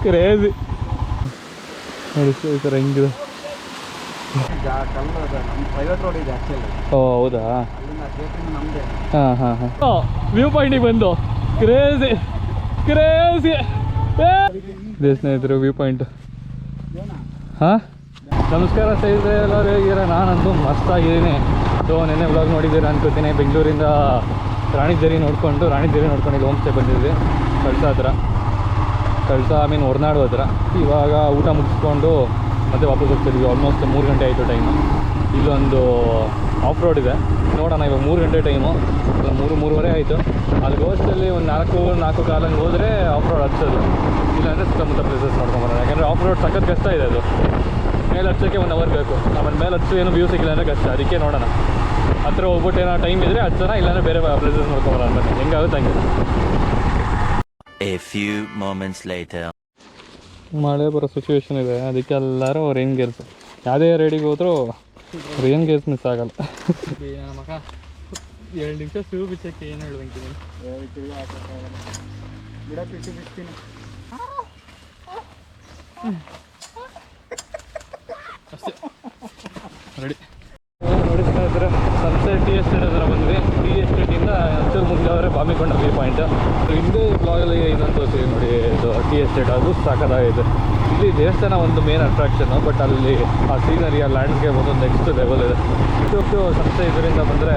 Crazy ನೋಡಿ ಸ್ನೇಹಿತರೆ ಹೆಂಗಿದೆ. ಓ ಹೌದಾ, ಹಾಂ ಹಾಂ ಹಾಂ. ವ್ಯೂ ಪಾಯಿಂಟಿಗೆ ಬಂದು ಕ್ರೇಜಿ ಕ್ರೇಜಿ ಇದೆ ಸ್ನೇಹಿತರೆ ವ್ಯೂ ಪಾಯಿಂಟ್. ಹಾಂ ನಮಸ್ಕಾರ ಸ್ನೇಹಿತರೆ, ಎಲ್ಲರೂ ಹೇಗಿದ್ದೀರಾ? ನಾನಂತೂ ಮಸ್ತಾಗಿದ್ದೀನಿ. ಸೊ ನೆನ್ನೆ ವ್ಲಾಗ್ ನೋಡಿದ್ದೀರಾ ಅನ್ಕೋತೀನಿ. ಬೆಂಗಳೂರಿಂದ ರಾಣಿಝರಿ ನೋಡಿಕೊಂಡು ಇಲ್ಲಿ ಹೋಮ್ ಸ್ಟೇ ಬಂದಿದ್ವಿ ಕಳಸ ಹೊರನಾಡು ಹತ್ರ. ಇವಾಗ ಊಟ ಮುಗಿಸ್ಕೊಂಡು ಮತ್ತೆ ವಾಪಸ್ ಹೋಗ್ತಿದ್ವಿ. ಆಲ್ಮೋಸ್ಟ್ 3 ಗಂಟೆ ಆಯಿತು ಟೈಮು. ಇಲ್ಲೊಂದು ಆಫ್ ರೋಡ್ ಇದೆ, ನೋಡೋಣ. ಇವಾಗ 3 ಗಂಟೆ ಟೈಮು, 3:30 ಆಯಿತು. ಅಲ್ಲಿಗೆ ಹೋಸ್ಟಲ್ಲಿ ಒಂದು 4 ಕಾಲಂಗೆ ಹೋದರೆ ಆಫ್ ರೋಡ್ ಹಚ್ಚೋದು, ಇಲ್ಲಾಂದರೆ ಸುತ್ತಮುತ್ತ ಪ್ಲೇಸಸ್ ನೋಡ್ಕೊಂಬರೋಣ. ಯಾಕಂದರೆ ಆಫ್ ರೋಡ್ ಸಖತ್ ಕಷ್ಟ ಇದೆ. ಅದು ಮೇಲೆ ಹಚ್ಚೋಕ್ಕೆ 1 ಅವರ್ ಬೇಕು. ಆಮೇಲೆ ಮೇಲೆ ಹಚ್ಚು ಏನು ವ್ಯೂ ಸಿಕ್ಕಿಲ್ಲ ಅಂದರೆ ಕಷ್ಟ. ಅದಕ್ಕೆ ನೋಡೋಣ, ಹತ್ತಿರ ಹೋಗ್ಬಿಟ್ಟು ಏನೋ ಟೈಮ್ ಇದ್ದರೆ ಹಚ್ಚೋಣ, ಇಲ್ಲಾಂದರೆ ಬೇರೆ ಪ್ಲೇಸಸ್ ನೋಡ್ಕೊಂಬರೋಣ. ಬನ್ನಿ, ಹೆಂಗಾಗುತ್ತೆ ಹಂಗೆ. A few moments later. ಮಳೆ ಬರೋ ಸಿಚುವೇಶನ್ ಇದೆ, ಅದಕ್ಕೆ ಎಲ್ಲರೂ ರೈನ್ ಗೇರ್ಸ್. ಯಾವುದೇ ರೇಡಿಗೆ ಹೋದರೂ ರೈನ್ ಗೇರ್ಸ್ ಮಿಸ್ ಆಗಲ್ಲ. ಮಗ 2 ನಿಮಿಷ ಶೂ ಬಿಚ್ಚಕ್ಕೆ ಏನು ಹೇಳ್ದಂಗೆ ಅಷ್ಟೇ. ರೆಡಿ ನೋಡಿಸ್ತಾ ಇದ್ರೆ ಸನ್ಸೆಟ್ ಟೀ ಎಸ್ಟೇಟ್ ಹತ್ರ ಬಂದ್ವಿ. ಟೀ ಎಸ್ಟೇಟಿಂದ ಒಂಚೂರು ಮುಂದೆ ಬಾಮಿಕೊಂಡ ವ್ಯೂ ಪಾಯಿಂಟ್. ಹಿಂದೆ ಬ್ಲಾಗಲ್ಲಿ ಇನ್ನೊಂದು ತೋರಿಸಿ ನೋಡಿ, ಇದು ಟೀ ಎಸ್ಟೇಟ್. ಅದು ಸಾಕಾಗಿದೆ. ಇಲ್ಲಿ ದೇವಸ್ಥಾನ ಒಂದು ಮೇನ್ ಅಟ್ರಾಕ್ಷನ್ನು, ಬಟ್ ಅಲ್ಲಿ ಆ ಸೀನರಿ, ಆ ಲ್ಯಾಂಡ್ಸ್ಕೇಪ್ ಒಂದು ನೆಕ್ಸ್ಟ್ ಲೆವೆಲ್ ಇದೆ. ಇಷ್ಟು ಸಂಸ್ಥೆ ಇದರಿಂದ ಬಂದರೆ,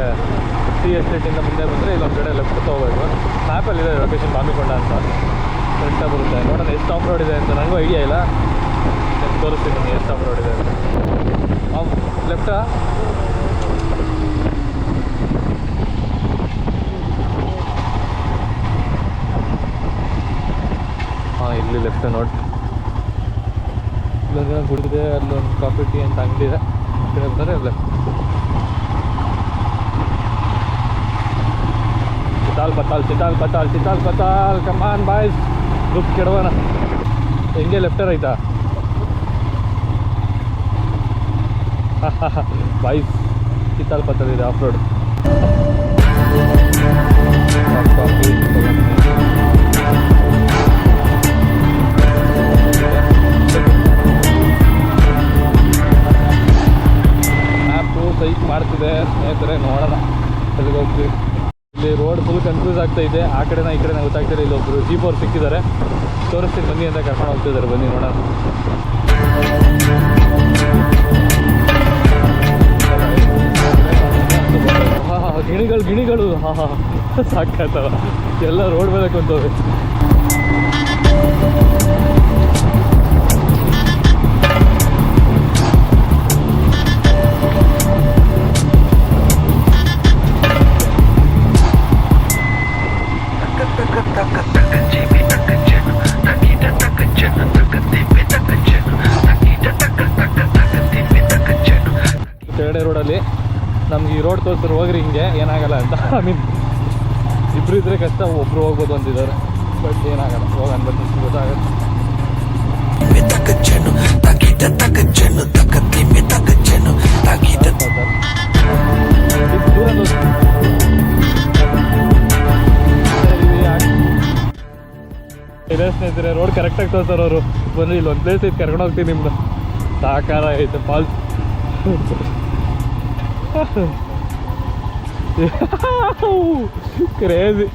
ಟೀ ಎಸ್ಟೇಟಿಂದ ಮುಂದೆ ಬಂದರೆ ಇಲ್ಲೊಂದು ಕಡೆ ಲೆಫ್ಟ್ ಹೋಗಬೇಕು. ಮ್ಯಾಪಲ್ಲಿದೆ ಲೊಕೇಶನ್ ಬಾಮಿಕೊಂಡ ಅಂತ, ಕರೆಕ್ಟಾಗಿ ಬರುತ್ತೆ. ನೋಡೋಣ ಎಷ್ಟು ಆಫ್ ರೋಡ್ ಇದೆ ಅಂತ. ನನಗೂ ಐಡಿಯಾ ಇಲ್ಲ, ತೋರಿಸ್ತೀನಿ ಎಷ್ಟು ಆಫ್ ರೋಡ್ ಇದೆ ಅಂತ. ಲೆಫ್ಟಾ? ಹಾಂ, ಇಲ್ಲಿ ಲೆಫ್ಟ್ ನೋಡಿ. ಇಲ್ಲೊಂದು ಗುಡಿದೆ, ಅಲ್ಲೊಂದು ಕಾಫಿ ಟೀ ಅಂತ ಅಂಗಡಿ ಇದೆ. ಈ ಕಡೆ ಬಂದರೆ ಲೆಫ್ಟ್. ಚಿತಾಲ್ ಪತಾಲ್ ಕಮಾನ್ ಬಾಯ್ಸ್, ಗ್ರೂಪ್ ಕೆಡವನ. ಹೆಂಗೆ ಲೆಫ್ಟ್ ರೈತಾ ಬಾಯ್ಸ್? ಚಿತಾಲ್ ಪತಾಲ್ ಇದೆ ಆಫ್ ರೋಡ್. ಮ್ಯಾಪು ಸೈಕ್ ಮಾಡ್ತಿದೆ ಸ್ನೇಹಿತರೆ, ನೋಡೋಣ ಎಲ್ಲಿಗೆ ಹೋಗ್ತೀವಿ. ಇಲ್ಲಿ ರೋಡ್ ಫುಲ್ ಕನ್ಫ್ಯೂಸ್ ಆಗ್ತಾ ಇದೆ. ಆ ಕಡೆನ ಈ ಕಡೆನ ಗೊತ್ತಾಗ್ತಿದೆ. ಇಲ್ಲಿ ಒಬ್ಬರು ಜೀಪ್ ಅವ್ರು ಸಿಕ್ಕಿದ್ದಾರೆ, ತೋರಿಸ್ತೀನಿ ಬನ್ನಿ ಅಂತ ಕರ್ಕೊಂಡು ಹೋಗ್ತಿದ್ದಾರೆ. ಬನ್ನಿ ನೋಡೋಣ. ಗಿಣಿಗಳು ಸಾಕಾಗ್ತವ ಎಲ್ಲ ರೋಡ್ ಮೇಲೆ ಕುಂತವೆ. ಕೆಳಗಡೆ ರೋಡಲ್ಲಿ ನಮ್ಗೆ ಈ ರೋಡ್ ತೋರಿಸ್ರು ಹೋಗ್ರಿ, ಹಿಂಗೆ ಏನಾಗಲ್ಲ ಅಂತ. ಇಬ್ಬರು ಇದ್ರೆ ಕಷ್ಟ, ಒಬ್ರು ಹೋಗ್ಬೋದು ಅಂತಿದ್ದಾರೆ. ಬಟ್ ಏನಾಗಲ್ಲ, ಹೋಗೋಣ ಬನ್ನಿ, ಗೊತ್ತಾಗುತ್ತೆ. ಇದೇ ಸ್ನೇಹಿತರೆ, ರೋಡ್ ಕರೆಕ್ಟಾಗಿ ತೋರಿಸ್ತಾರೆ ಅವರು. ಬಂದು ಇಲ್ಲೊಂದು ಪ್ಲೇಸ್ ಐತೆ, ಕರ್ಕೊಂಡು ಹೋಗ್ತೀನಿ ನಿಮ್ದು. ಸಾಕಾರ ಐತೆ ಫಾಲ್ಸ್. ಕ್ರೇಜಿ.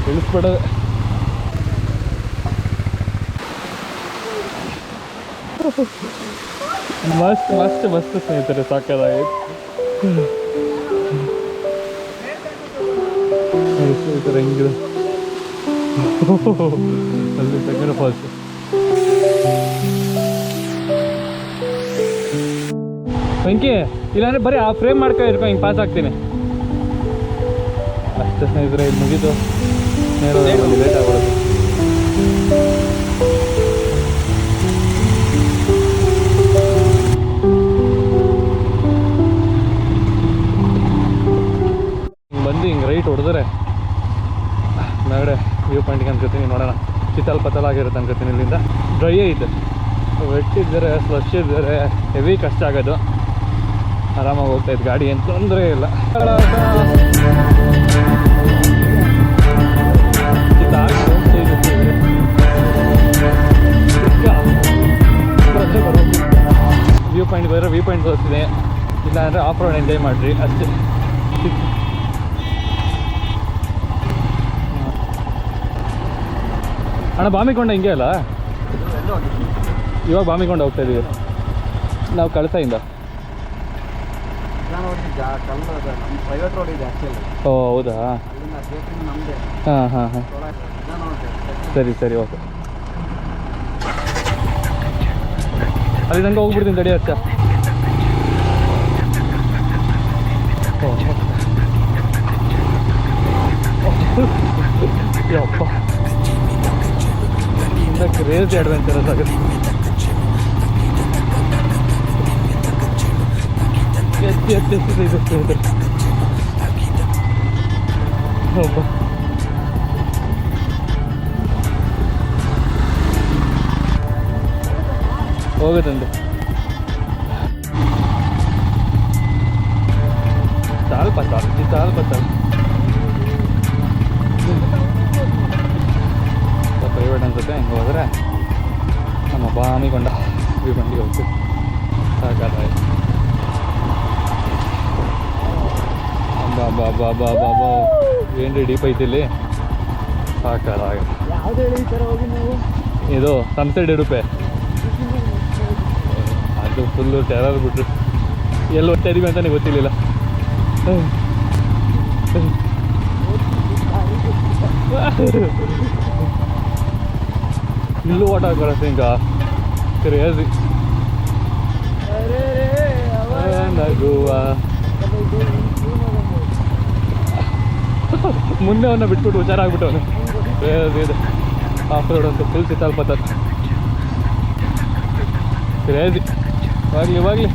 ತಿಳಿಸ್ಬಿಡೋದು. ಮಸ್ತ್ ಸ್ನೇಹಿತರೆ, ಸಾಕಾಗೈತೆ. ಸ್ನೇಹಿತರೆ ಹೆಂಗಿದೆ ಅಲ್ಲಿ ತೆಂಗಿನ ಫಾಲ್ಸ್. ವೆಂಕಿ ಇಲ್ಲಾಂದ್ರೆ ಬರೀ ಆ ಫ್ರೇಮ್ ಮಾಡ್ಕೊ ಇರ್ಕೊ, ಹಿಂಗೆ ಪಾಸ್ ಆಗ್ತೀನಿ ಅಷ್ಟೇ ಸ್ನೇಹಿತರೆ. ಇಲ್ಲಿ ಮುಗೀತು, ಲೇಟ್ ಆಗ್ಬಿಡುತ್ತೆ. ಬಂದು ಹಿಂಗೆ ರೈಟ್ ಹೊಡೆದ್ರೆ ಮೇಗಡೆ ವ್ಯೂ ಪಾಯಿಂಟ್ಗೆ ಅನ್ಕೋತೀನಿ. ನೋಡೋಣ, ಚಿತಾಲ್ ಪತಾಲ್ ಆಗಿರುತ್ತೆ ಅನ್ಕೋತೀನಿ. ಇಲ್ಲಿಂದ ಡ್ರೈ ಐತೆ, ವೆಟ್ ಇದ್ದರೆ ಸ್ಲಶ್ ಇದ್ದರೆ ಹೆವಿ ಕಷ್ಟ ಆಗೋದು. ಆರಾಮಾಗಿ ಹೋಗ್ತಾ ಇತ್ತು ಗಾಡಿ, ಏನು ತೊಂದರೆ ಇಲ್ಲ. ವ್ಯೂ ಪಾಯಿಂಟ್ ಬರೋ ವ್ಯೂ ಪಾಯಿಂಟ್ ತೋರಿಸ್ತಿದೆ, ಇಲ್ಲ ಅಂದರೆ ಆಫ್ ರೋಡ್ ಎಂಜಾಯ್ ಮಾಡಿರಿ ಅಷ್ಟೇ. ಅಣ್ಣ ಬಾಮಿಕೊಂಡ ಹಿಂಗೆ ಅಲ್ಲ, ಇವಾಗ ಬಾಮಿಕೊಂಡ ಹೋಗ್ತಾ ಇದ್ದೀವಿ ನಾವು ಕಳಸಾಯಿಂದ. ಓ ಹೌದಾ, ಹಾಂ ಹಾಂ ಹಾಂ ಸರಿ ಸರಿ ಓಕೆ. ಅಲ್ಲಿ ನಂಗೆ ಹೋಗ್ಬಿಡ್ತೀನಿ ತಡಿ ಅಚ್ಚ. ಯಪ್ಪ ಕ್ರೇಜಿ ಅಡ್ವೆಂಚರಸ್ ಆಗುತ್ತೆ. ಎತ್ತಿ ಎತ್ತಿ ಎತ್ತಿ ಇದು ಒಬ್ಬ ಹೋಗುತ್ತಂತೆ. ಸ್ವಲ್ಪ ಪ್ರೈವೇಟ್ ಅನ್ಸುತ್ತೆ. ಹಿಂಗೆ ಹೋದರೆ ನಮ್ಮ ಬಾಮಿಕೊಂಡ ವ್ಯೂ ಪಾಯಿಂಟಿಗೆ ಹೋಗ್ತೀವಿ. ಸಾಕಾದ ಬಾ ಏನ್ರಿ ಡೀಪ್ ಐತಿ ಇಲ್ಲಿ, ಸಾಕಾದ. ಇದು ಸನ್ಸೆಟ್ ಇರುಪೆ, ಅದು ಫುಲ್ಲು ಟೆರರ್ ಬಿಟ್ರು. ಎಲ್ಲಿ ಹೋಗ್ತಾ ಇದೀವಿ ಅಂತಲೇ ಗೊತ್ತಿರಲಿಲ್ಲ. ಇಲ್ಲೂ ವಾಟರ್ ಬರುತ್ತೆ ಈಗ ಕ್ರೇಜಿ. ನಗುವ ಮುಂದೆ ಅವನ್ನ ಬಿಟ್ಬಿಟ್ಟು ಹುಷಾರಾಗ್ಬಿಟ್ಟವನು. ಕ್ರೇಜಿ ಇದೆ ಆಫ್ ರೋಡ್ ಅಂತ ಫುಲ್ ಸಿತ್ತಲ್ಪತ್ತ ಕ್ರೇಜಿ. ಹೋಗ್ಲಿ ಹೋಗ್ಲಿ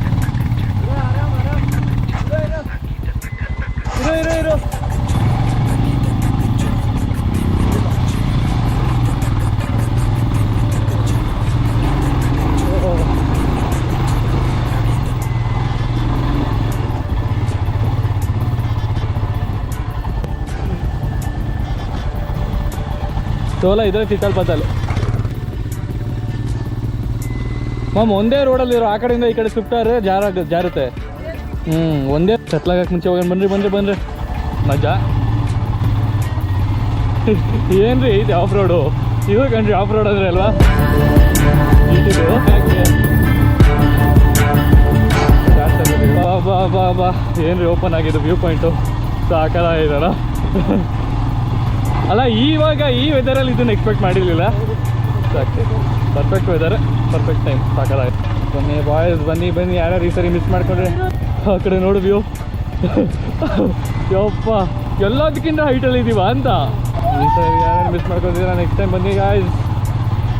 ಇರೋ ಸೋಲ ಇದ್ರೆ ಚಿತ್ತಲ್ಪತ್ತಲ್ಲಿ ಮ್ಯಾಮ್ ಒಂದೇ ರೋಡಲ್ಲಿರೋ, ಆ ಕಡೆಯಿಂದ ಈ ಕಡೆ ಸುಟ್ಟಾರೆ ಜಾರುತ್ತೆ. ಒಂದೇ ಸತ್ಲಾಗಕ್ಕೆ ಮುಂಚೆ ಹೋಗೋಣ. ಬನ್ರಿ ಮಜಾ. ಏನ್ರಿ ಇದು ಆಫ್ ರೋಡು, ಇದು ಕಣ್ರಿ ಆಫ್ ರೋಡ್ ಅಂದರೆ ಅಲ್ವಾ. ಬಾ ಏನ್ರಿ ಓಪನ್ ಆಗಿದೆ ವ್ಯೂ ಪಾಯಿಂಟು, ಸಾಕಾಗಿದಲ್ಲ. ಅಲ್ಲ ಇವಾಗ ಈ ವೆದರಲ್ಲಿ ಇದನ್ನು ಎಕ್ಸ್ಪೆಕ್ಟ್ ಮಾಡಿರಲಿಲ್ಲ. ಸಾಕು, ಪರ್ಫೆಕ್ಟ್ ವೆದರ್, ಪರ್ಫೆಕ್ಟ್ ಟೈಮ್, ಸಾಕಾಗಿದೆ. ಬನ್ನಿ ಬಾಯ್ಸ್, ಬನ್ನಿ ಯಾರ್ಯಾರು ಈ ಸರಿ ಮಿಸ್ ಮಾಡ್ಕೊಂಡ್ರೆ ಆ ಕಡೆ ನೋಡು ವ್ಯೂ. ಯಪ್ಪ ಎಲ್ಲದಕ್ಕಿಂತ ಹೈಟಲ್ಲಿ ಇದ್ದೀವ ಅಂತ. ಈ ಸರಿ ಯಾರ್ಯಾರು ಮಿಸ್ ಮಾಡ್ಕೊಂಡಿದ್ದೀರ ನೆಕ್ಸ್ಟ್ ಟೈಮ್ ಬನ್ನಿ ಗಾಯ್ಸ್,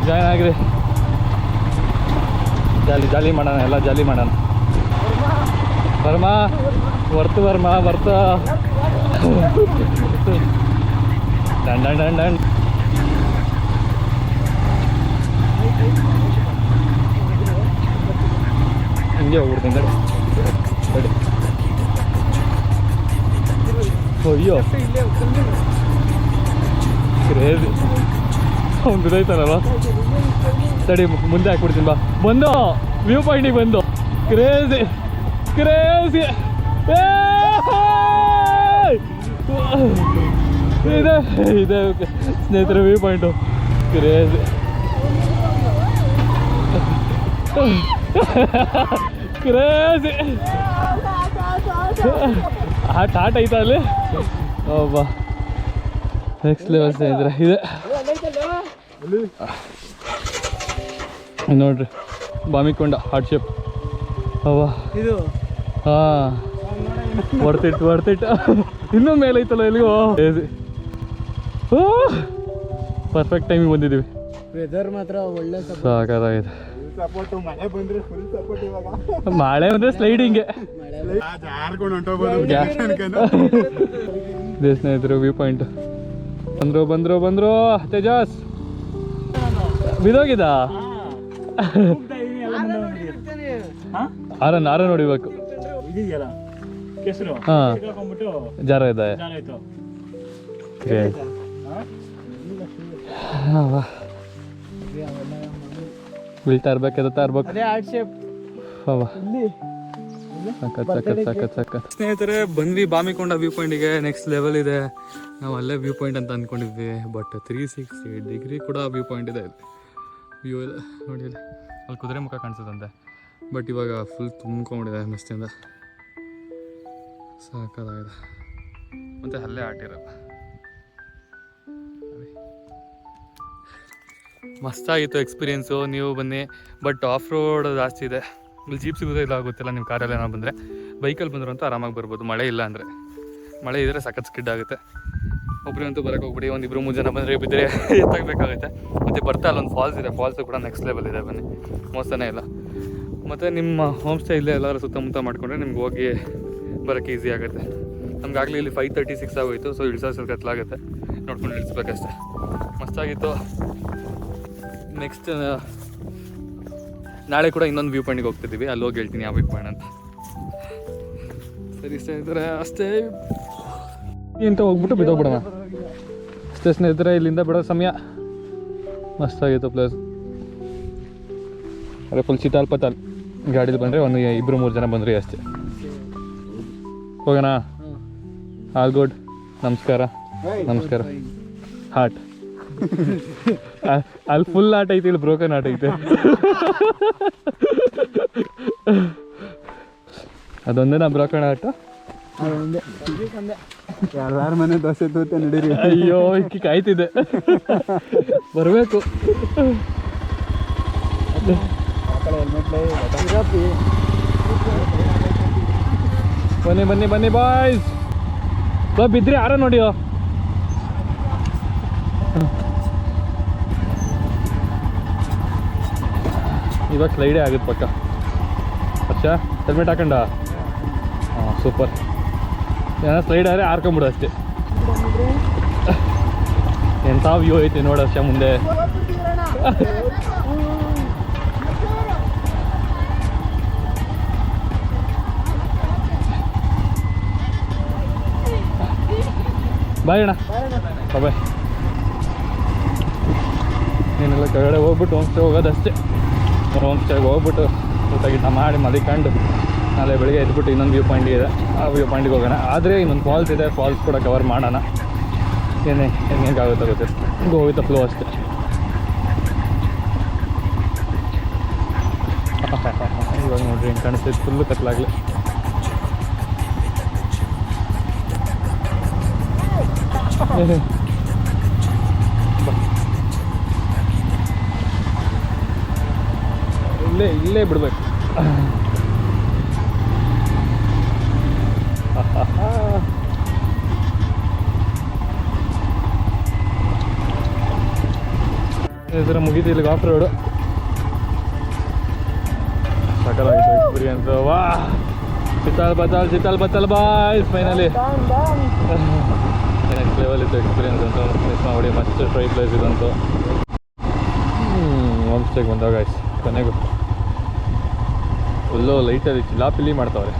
ಜಾಯ್ನ್ ಆಗಿರಿ. ಜಾಲಿ ಮಾಡೋಣ, ಎಲ್ಲ ಜಾಲಿ ಮಾಡೋಣ. ವರ್ತು ಡನ್ ಹಿಂಗೆ ಹೋಗ್ಬಿಡ್ತೀನಿ ಕಡೆ. ಅಯ್ಯೋ ಕ್ರೇಜಿ ಅವ್ನು ಬಿದ್ದೈತಾನಲ್ವ. ತಡಿ ಮುಂದೆ ಹಾಕ್ಬಿಡ್ತೀನಿ ಬಾ. ಬಂದು ವ್ಯೂ ಪಾಯಿಂಟಿಗೆ ಬಂದು ಕ್ರೇಜಿ ಇದೆ ಸ್ನೇಹಿತರೆ ವ್ಯೂ ಪಾಯಿಂಟು ಕ್ರೇಜಿ. ಆ ಟಾಟ್ ಐತಾ ಅಲ್ಲಿ, ಒಬ್ಬ ನೆಕ್ಸ್ಟ್ ಲೆವೆಲ್ ಸ್ನೇಹಿತರೆ ಇದೆ ನೋಡ್ರಿ. ಬಾಮಿಕೊಂಡ ಹಾರ್ಟ್ ಶೇಪ್ ಅವ ಇದು. ಹಾಂ ವರ್ತಿಟ್ ಇನ್ನೂ ಮೇಲೆ ಐತಲ್ಲ ಎಲ್ಲಿಗೋ. ಪರ್ಫೆಕ್ಟ್ ಟೈಮಿಗೆ ಬಂದಿದ್ದೀವಿ. ವೆದರ್ ಮಾತ್ರ ಒಳ್ಳೆ ಸಾಕಾಗಿದೆ. ಮಳೆ ಬಂದ್ರೆ ಸ್ಲೈಡಿಂಗ್ ಸ್ನೇಹಿತರು ವ್ಯೂ ಪಾಯಿಂಟ್. ಬಂದ್ರು ತೇಜಸ್ ಬಿದೋಗಿದ. ಆರ ನೋಡಿಬೇಕು. ಇದಿದೆಯಲ್ಲ ಕೆಸರು ಹಾಂ ಸಿಕ್ಕಾಕೊಂಡ್ಬಿಟ್ಟು ಜಾರ ಇದೆ ಜಾರಾಯ್ತು. ಗ್ರೇಟ್ ಬೀಳ್ತಾ ಇರ್ಬೇಕು ಎದುತ್ತಾ ಇರ್ಬೇಕು ಅದೇ ಆರ್ಟ್ ಶೇಪ್ ಅವ ಇಲ್ಲಿ ಸಖತ್ ಸ್ನೇಹಿತರೆ ಬಂದ್ವಿ ಬಾಮಿಕೊಂಡ ವ್ಯೂ ಪಾಯಿಂಟಿಗೆ. ನೆಕ್ಸ್ಟ್ ಲೆವೆಲ್ ಇದೆ. ನಾವು ಅಲ್ಲೇ ವ್ಯೂ ಪಾಯಿಂಟ್ ಅಂತ ಅಂದ್ಕೊಂಡಿದ್ವಿ, ಬಟ್ 360 ಡಿಗ್ರಿ ಕೂಡ ವ್ಯೂ ಪಾಯಿಂಟ್ ಇದೆ ಇಲ್ಲಿ. ವ್ಯೂ ಇದೆ ನೋಡಿ ಅಲ್ಲಿ, ಅಲ್ಲಿ ಕುದುರೆ ಮುಖ ಕಾಣಿಸುತ್ತಂತೆ. ಬಟ್ ಇವಾಗ ಫುಲ್ ತುಂಬ್ಕೊಂಡಿದೆ ಮಿಸ್ಟಿಂದ, ಸಾಕಾಗಿದೆ. ಮತ್ತು ಅಲ್ಲೇ ಆಟಿರೋದು ಮಸ್ತಾಗಿತ್ತು ಎಕ್ಸ್ಪೀರಿಯೆನ್ಸು. ನೀವು ಬನ್ನಿ, ಬಟ್ ಆಫ್ ರೋಡ್ ಜಾಸ್ತಿ ಇದೆ. ಇಲ್ಲಿ ಜೀಪ್ ಸಿಗೋದೇ ಇಲ್ಲ, ಗೊತ್ತಿಲ್ಲ. ನಿಮ್ಮ ಕಾರಲ್ಲಿ ಏನೋ ಬಂದರೆ, ಬೈಕಲ್ಲಿ ಬಂದರು ಅಂತ ಆರಾಮಾಗಿ ಬರ್ಬೋದು. ಮಳೆ ಇಲ್ಲ ಅಂದರೆ, ಮಳೆ ಇದ್ದರೆ ಸಖತ್ ಸ್ಕಿಡ್ ಆಗುತ್ತೆ. ಒಬ್ಬರಂತೂ ಬರೋಕ್ಕೆ ಹೋಗ್ಬಿಡಿ, ಒಂದು 2-3 ಜನ ಬಂದರೆ ಬಿದ್ದರೆ ಎತ್ತಾಗಬೇಕಾಗುತ್ತೆ. ಮತ್ತು ಬರ್ತಾ ಅಲ್ಲೊಂದು ಫಾಲ್ಸ್ ಇದೆ, ಫಾಲ್ಸು ಕೂಡ ನೆಕ್ಸ್ಟ್ ಲೆವೆಲ್ ಇದೆ. ಬನ್ನಿ, ಮೋಸನೇ ಇಲ್ಲ. ಮತ್ತು ನಿಮ್ಮ ಹೋಮ್ ಸ್ಟೇ ಇಲ್ಲೇ ಎಲ್ಲರೂ ಸುತ್ತಮುತ್ತ ಮಾಡಿಕೊಂಡ್ರೆ ನಿಮ್ಗೆ ಹೋಗಿ ಬರೋಕ್ಕೆ ಈಸಿ ಆಗುತ್ತೆ. ನಮಗಾಗಲಿ ಇಲ್ಲಿ 5:36 ಆಗೋಯಿತು. ಸೊ ಇಳಿಸೋ ಸ್ವಲ್ಪ ಕತ್ಲಾಗುತ್ತೆ, ನೋಡ್ಕೊಂಡು ಇಳಿಸ್ಬೇಕಷ್ಟೆ. ಮಸ್ತಾಗಿತ್ತು. ನೆಕ್ಸ್ಟ್ ನಾಳೆ ಕೂಡ ಇನ್ನೊಂದು ವ್ಯೂ ಪಾಯಿಂಟಿಗೆ ಹೋಗ್ತಿದ್ದೀವಿ. ಅಲ್ಲಿ ಹೋಗಿ ಹೇಳ್ತೀನಿ ಯಾವ ವ್ಯೂ ಪಾಯಿಂಟ್ ಅಂತ. ಸರಿ ಸ್ನೇಹಿತರೆ, ಅಷ್ಟೇ ಅಂತ ಹೋಗ್ಬಿಟ್ಟು ಬಿದ್ದೋಗ್ಬಿಡೋಣ ಅಷ್ಟೇ ಸ್ನೇಹಿತರೆ. ಇಲ್ಲಿಂದ ಬಿಡೋ ಸಮಯ. ಮಸ್ತಾಗಿತ್ತು ಪ್ಲೇಸ್. ಅದೇ ಫುಲ್ ಚಿತಾಲ್ ಪತಾಲ್. ಗಾಡೀಲಿ ಬಂದರೆ ಒಂದು 2-3 ಜನ ಬಂದ್ರಿ ಅಷ್ಟೇ. ಹೋಗೋಣ. All good. ನಮಸ್ಕಾರ ನಮಸ್ಕಾರ. ಹಾರ್ಟ್ ಅಲ್ಲಿ ಫುಲ್ ಆಟ ಐತೆ, ಇಲ್ಲಿ ಬ್ರೋಕನ್ ಆಟ ಐತೆ. ಅದೊಂದೇ ನಾ ಬ್ರೋಕನ್ ಆಟ. ಎಲ್ಲಾರ ಮನೆ ದೋಸೆ ತೂತೆ ನಡೀರಿ. ಅಯ್ಯೋ ಇಕ್ಕಿ ಕಾಯ್ತಿದ್ದೆ, ಬರಬೇಕು. ಬನ್ನಿ ಬನ್ನಿ ಬನ್ನಿ ಬಾಯ್ಸ್. ಬಿದ್ರಿ ಯಾರ ನೋಡಿಯೋ. ಇವಾಗ ಸ್ಲೈಡೇ ಆಗುತ್ತೆ ಪಕ್ಕ. ಅಚ್ಚಾ ಹೆಲ್ಮೆಟ್ ಹಾಕೊಂಡ. ಹಾಂ ಸೂಪರ್. ಏನೋ ಸ್ಲೈಡ್ ಆದರೆ ಹಾರ್ಕೊಂಬಿಡು ಅಷ್ಟೇ. ಎಂಥ ವ್ಯೂ ಐತಿ ನೋಡಷ್ಟೇ ಮುಂದೆ. ಬಾಯ್ ಅಣ್ಣ, ಬಾಯ್. ಏನೆಲ್ಲ ಕೆಳಗಡೆ ಹೋಗ್ಬಿಟ್ಟು ಹೋಮ್ ಸ್ಟೇ ಹೋಗೋದಷ್ಟೇ. ಹೋಮ್ ಸ್ಟೇಗೆ ಹೋಗ್ಬಿಟ್ಟು ಊಟ ಗೀಟ ಮಾಡಿ ಮಲಿಕೊಂಡು ನಾಳೆ ಬೆಳಿಗ್ಗೆ ಎದ್ಬಿಟ್ಟು ಇನ್ನೊಂದು ವ್ಯೂ ಪಾಯಿಂಟ್ ಇದೆ, ಆ ವ್ಯೂ ಪಾಯಿಂಟಿಗೆ ಹೋಗೋಣ. ಆದರೆ ಇನ್ನೊಂದು ಫಾಲ್ಸ್ ಇದೆ, ಫಾಲ್ಸ್ ಕೂಡ ಕವರ್ ಮಾಡೋಣ. ಹೆಂಗಾಗುತ್ತೆ ಗೊತ್ತೆ, ಹಿಂಗೆ ಹೋಯ್ತಾ ಫ್ಲೋ ಅಷ್ಟೇ. ಇವಾಗ ನೋಡ್ರಿ ಹಿಂಗೆ ಕಾಣಿಸ್ತೈತೆ, ಫುಲ್ಲು ಕತ್ಲಾಗಲಿ. ಇಲ್ಲೇ ಬಿಡ್ಬೇಕು. ಇದರ ಮುಗಿದು ಇಲ್ಲಿಗೆ ಆಫ್ ರೋಡು. ಸಕಲಾಗಿತ್ತು ಎಕ್ಸ್ಪೀರಿಯನ್ಸ್. ವಾ, Chittal ಬತ್ತಲ್ boys. Finally next level ಇತ್ತು ಎಕ್ಸ್ಪೀರಿಯನ್ಸ್ ಅಂತ. ಮಿಸ್ ಮಾಡಿ ಮಸ್ಟ್ ಟ್ರೈ ಪ್ಲೇಸ್ ಇದಂತು. ಹೋಮ್ ಸ್ಟೇಗೆ ಬಂದಾಗ ಕೊನೆಗೂ ಫುಲ್ಲು ಲೈಟಲ್ಲಿ ಚಿಲಾಪಿಲಿ ಮಾಡ್ತಾವ್ರೆ.